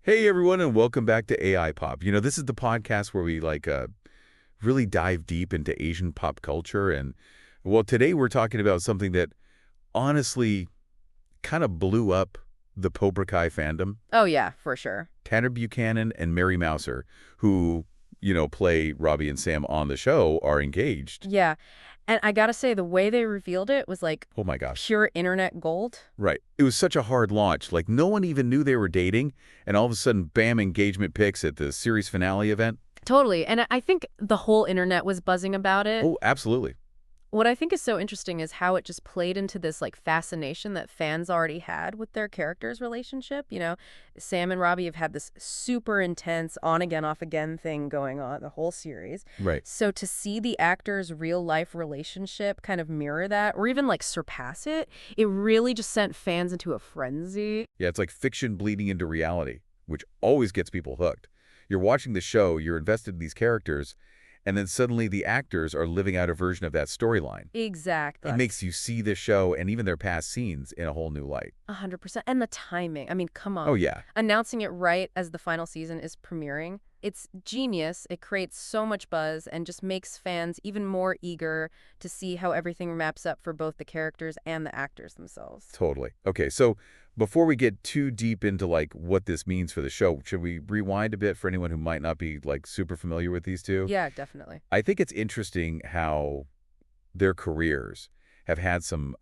Hey everyone, and welcome back to AI Pop. This is the podcast where we really dive deep into Asian pop culture, and well, today we're talking about something that honestly kind of blew up the Cobra Kai fandom. Oh, yeah, for sure. Tanner Buchanan and Mary Mouser, who play Robbie and Sam on the show, are engaged. Yeah. And I gotta say, the way they revealed it was like Oh my gosh. pure internet gold. Right. It was such a hard launch. Like, no one even knew they were dating, and all of a sudden, bam, engagement pics at the series finale event. Totally. And I think the whole internet was buzzing about it. Oh, absolutely. What I think is so interesting is how it just played into this like fascination that fans already had with their characters' relationship. Sam and Robbie have had this super intense on again, off again thing going on the whole series. Right. So to see the actors' real life relationship kind of mirror that or even like surpass it, it really just sent fans into a frenzy. Yeah, it's like fiction bleeding into reality, which always gets people hooked. You're watching the show, you're invested in these characters, and then suddenly the actors are living out a version of that storyline. Exactly. It makes you see the show and even their past scenes in a whole new light. 100%. And the timing. I mean, come on. Oh, yeah. Announcing it right as the final season is premiering. It's genius. It creates so much buzz and just makes fans even more eager to see how everything maps up for both the characters and the actors themselves. Totally. Okay, so before we get too deep into what this means for the show, should we rewind a bit for anyone who might not be super familiar with these two? Yeah, definitely. I think it's interesting how their careers have had some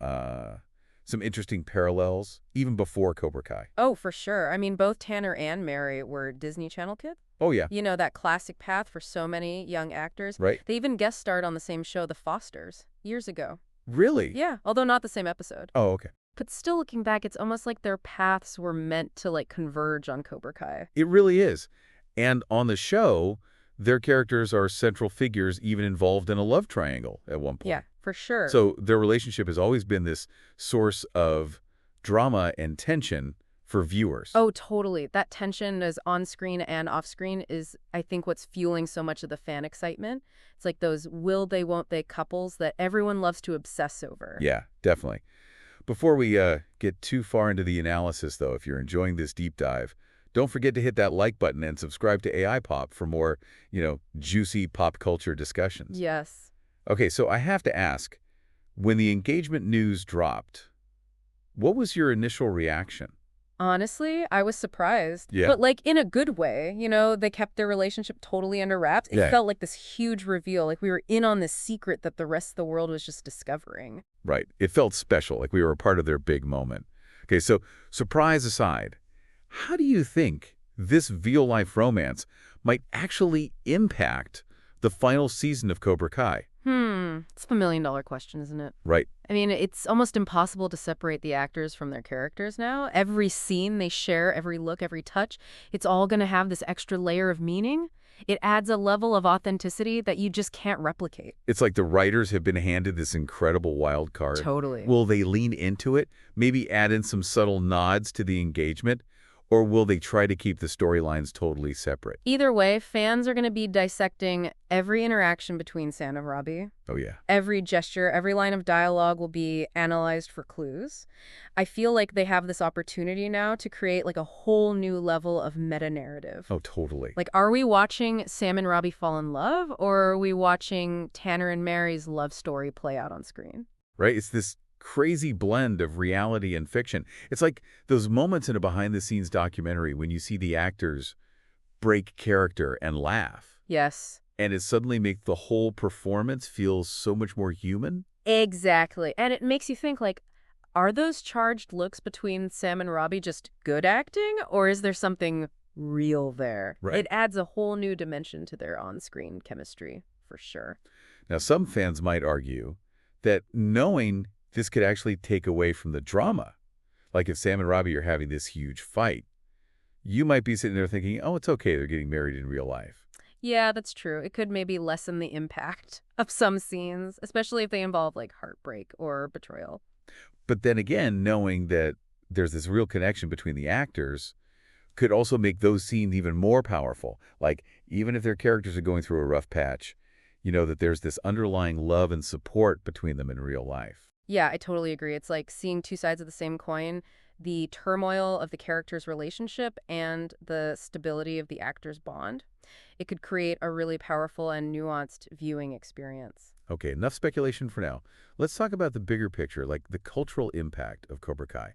interesting parallels even before Cobra Kai. Oh, for sure. I mean, both Tanner and Mary were Disney Channel kids. Oh, yeah. That classic path for so many young actors. Right. They even guest starred on the same show, The Fosters, years ago. Really? Yeah, although not the same episode. Oh, okay. But still looking back, it's almost like their paths were meant to converge on Cobra Kai. It really is. And on the show, their characters are central figures even involved in a love triangle at one point. Yeah, for sure. So their relationship has always been this source of drama and tension for viewers. Oh, totally. That tension is on screen and off screen is, I think, what's fueling so much of the fan excitement. It's like those will they, won't they couples that everyone loves to obsess over. Yeah, definitely. Before we get too far into the analysis, though, if you're enjoying this deep dive, don't forget to hit that like button and subscribe to AI Pop for more, juicy pop culture discussions. Yes. Okay, so I have to ask, when the engagement news dropped, what was your initial reaction? Honestly, I was surprised. Yeah. But in a good way. They kept their relationship totally under wraps. It Yeah. felt like this huge reveal, like we were in on this secret that the rest of the world was just discovering. Right. It felt special, like we were a part of their big moment. Okay, so surprise aside, how do you think this real-life romance might actually impact the final season of Cobra Kai? It's the million-dollar question, isn't it? Right. I mean, it's almost impossible to separate the actors from their characters now. Every scene they share, every look, every touch, it's all going to have this extra layer of meaning. It adds a level of authenticity that you just can't replicate. It's like the writers have been handed this incredible wild card. Totally. Will they lean into it, maybe add in some subtle nods to the engagement, or will they try to keep the storylines totally separate? Either way, fans are going to be dissecting every interaction between Sam and Robbie. Oh, yeah. Every gesture, every line of dialogue will be analyzed for clues. I feel like they have this opportunity now to create a whole new level of meta-narrative. Oh, totally. Are we watching Sam and Robbie fall in love, or are we watching Tanner and Mary's love story play out on screen? Right? It's this crazy blend of reality and fiction. It's like those moments in a behind-the-scenes documentary when you see the actors break character and laugh. Yes. And it suddenly makes the whole performance feel so much more human. Exactly. And it makes you think, are those charged looks between Sam and Robbie just good acting, or is there something real there? Right. It adds a whole new dimension to their on-screen chemistry, for sure. Now, some fans might argue that knowing this could actually take away from the drama. Like if Sam and Robbie are having this huge fight, you might be sitting there thinking, oh, it's okay, they're getting married in real life. Yeah, that's true. It could maybe lessen the impact of some scenes, especially if they involve heartbreak or betrayal. But then again, knowing that there's this real connection between the actors could also make those scenes even more powerful. Like even if their characters are going through a rough patch, that there's this underlying love and support between them in real life. Yeah, I totally agree. It's like seeing two sides of the same coin. the turmoil of the characters' relationship, and the stability of the actors' bond. It could create a really powerful and nuanced viewing experience. Okay, enough speculation for now. Let's talk about the bigger picture, like the cultural impact of Cobra Kai.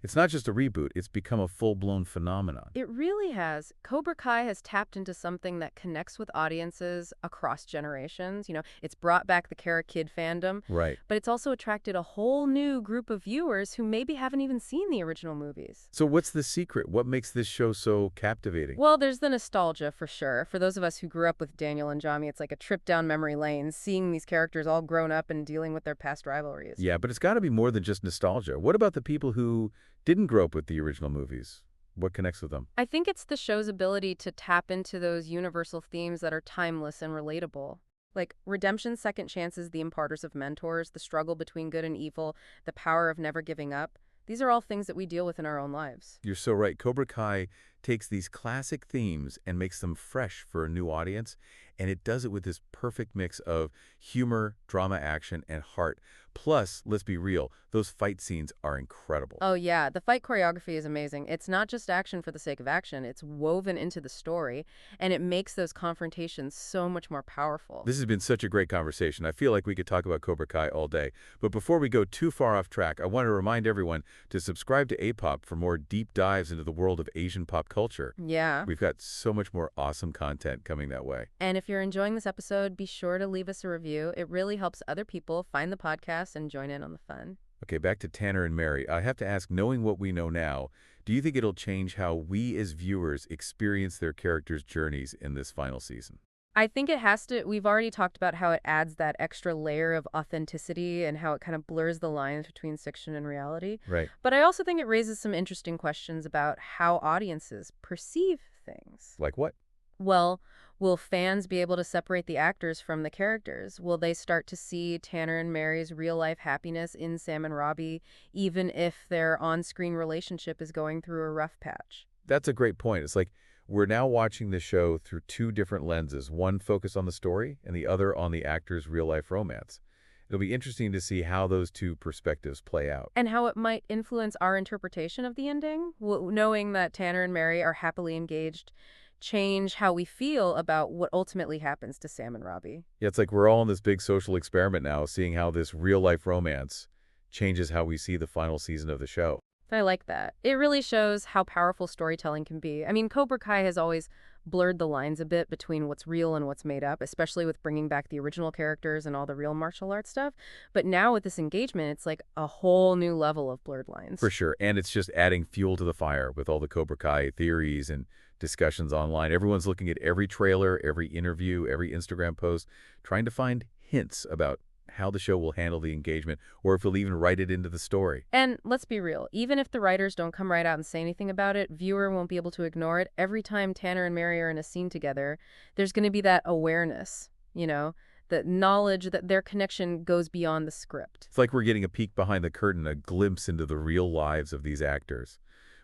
It's not just a reboot, it's become a full-blown phenomenon. It really has. Cobra Kai has tapped into something that connects with audiences across generations. It's brought back the Karate Kid fandom, Right. but it's also attracted a whole new group of viewers who maybe haven't even seen the original movies. So what's the secret? What makes this show so captivating? Well, there's the nostalgia for sure. For those of us who grew up with Daniel and Jami, it's like a trip down memory lane, seeing these characters all grown up and dealing with their past rivalries. Yeah, but it's got to be more than just nostalgia. What about the people who didn't grow up with the original movies? What connects with them? I think it's the show's ability to tap into those universal themes that are timeless and relatable. Like redemption, second chances, the imparters of mentors, the struggle between good and evil, the power of never giving up. These are all things that we deal with in our own lives. You're so right. Cobra Kai takes these classic themes and makes them fresh for a new audience, and it does it with this perfect mix of humor, drama, action, and heart. Plus, let's be real, those fight scenes are incredible. Oh yeah, the fight choreography is amazing. It's not just action for the sake of action, it's woven into the story, and it makes those confrontations so much more powerful. This has been such a great conversation. I feel like we could talk about Cobra Kai all day. But before we go too far off track, I want to remind everyone to subscribe to A-Pop for more deep dives into the world of Asian pop culture. Yeah. We've got so much more awesome content coming that way. And if you're enjoying this episode, be sure to leave us a review. It really helps other people find the podcast and join in on the fun. Okay, back to Tanner and Mary. I have to ask, knowing what we know now, do you think it'll change how we as viewers experience their characters' journeys in this final season? I think it has to. We've already talked about how it adds that extra layer of authenticity and how it kind of blurs the lines between fiction and reality. Right. But I also think it raises some interesting questions about how audiences perceive things. Like what? Well, will fans be able to separate the actors from the characters? Will they start to see Tanner and Mary's real-life happiness in Sam and Robbie, even if their on-screen relationship is going through a rough patch? That's a great point. It's like we're now watching the show through two different lenses, one focused on the story and the other on the actor's real-life romance. It'll be interesting to see how those two perspectives play out. And how it might influence our interpretation of the ending? Knowing that Tanner and Mary are happily engaged change how we feel about what ultimately happens to Sam and Robbie. Yeah, it's like we're all in this big social experiment now, seeing how this real-life romance changes how we see the final season of the show. I like that. It really shows how powerful storytelling can be. I mean, Cobra Kai has always blurred the lines a bit between what's real and what's made up, especially with bringing back the original characters and all the real martial arts stuff. But now with this engagement, it's like a whole new level of blurred lines. For sure, and it's just adding fuel to the fire with all the Cobra Kai theories and discussions online. Everyone's looking at every trailer, every interview, every Instagram post, trying to find hints about how the show will handle the engagement, or if it'll even write it into the story. And let's be real, even if the writers don't come right out and say anything about it, viewer won't be able to ignore it. Every time Tanner and Mary are in a scene together, there's going to be that awareness, the knowledge that their connection goes beyond the script. It's like we're getting a peek behind the curtain, a glimpse into the real lives of these actors,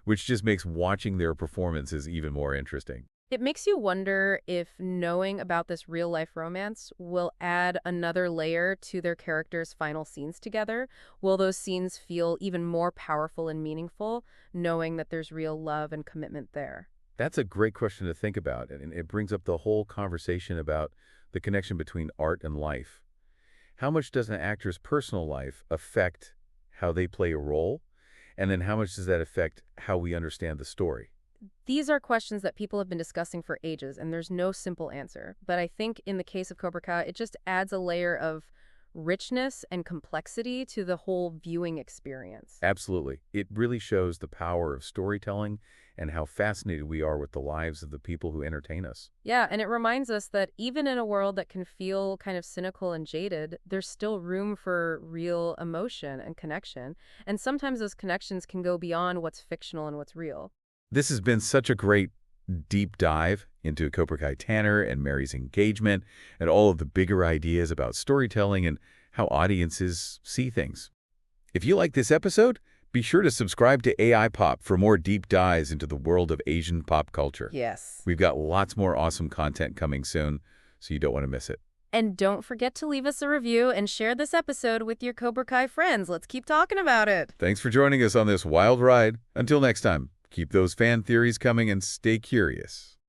which just makes watching their performances even more interesting. It makes you wonder if knowing about this real-life romance will add another layer to their characters' final scenes together. Will those scenes feel even more powerful and meaningful, knowing that there's real love and commitment there? That's a great question to think about, and it brings up the whole conversation about the connection between art and life. How much does an actor's personal life affect how they play a role? And then how much does that affect how we understand the story? These are questions that people have been discussing for ages, and there's no simple answer. But I think in the case of Cobra Kai, it just adds a layer of richness and complexity to the whole viewing experience. Absolutely. It really shows the power of storytelling and how fascinated we are with the lives of the people who entertain us. Yeah, and it reminds us that even in a world that can feel kind of cynical and jaded, there's still room for real emotion and connection. And sometimes those connections can go beyond what's fictional and what's real. This has been such a great deep dive into Cobra Kai Tanner and Mary's engagement and all of the bigger ideas about storytelling and how audiences see things. If you like this episode, be sure to subscribe to AI Pop for more deep dives into the world of Asian pop culture. Yes. We've got lots more awesome content coming soon, so you don't want to miss it. And don't forget to leave us a review and share this episode with your Cobra Kai friends. Let's keep talking about it. Thanks for joining us on this wild ride. Until next time, keep those fan theories coming and stay curious.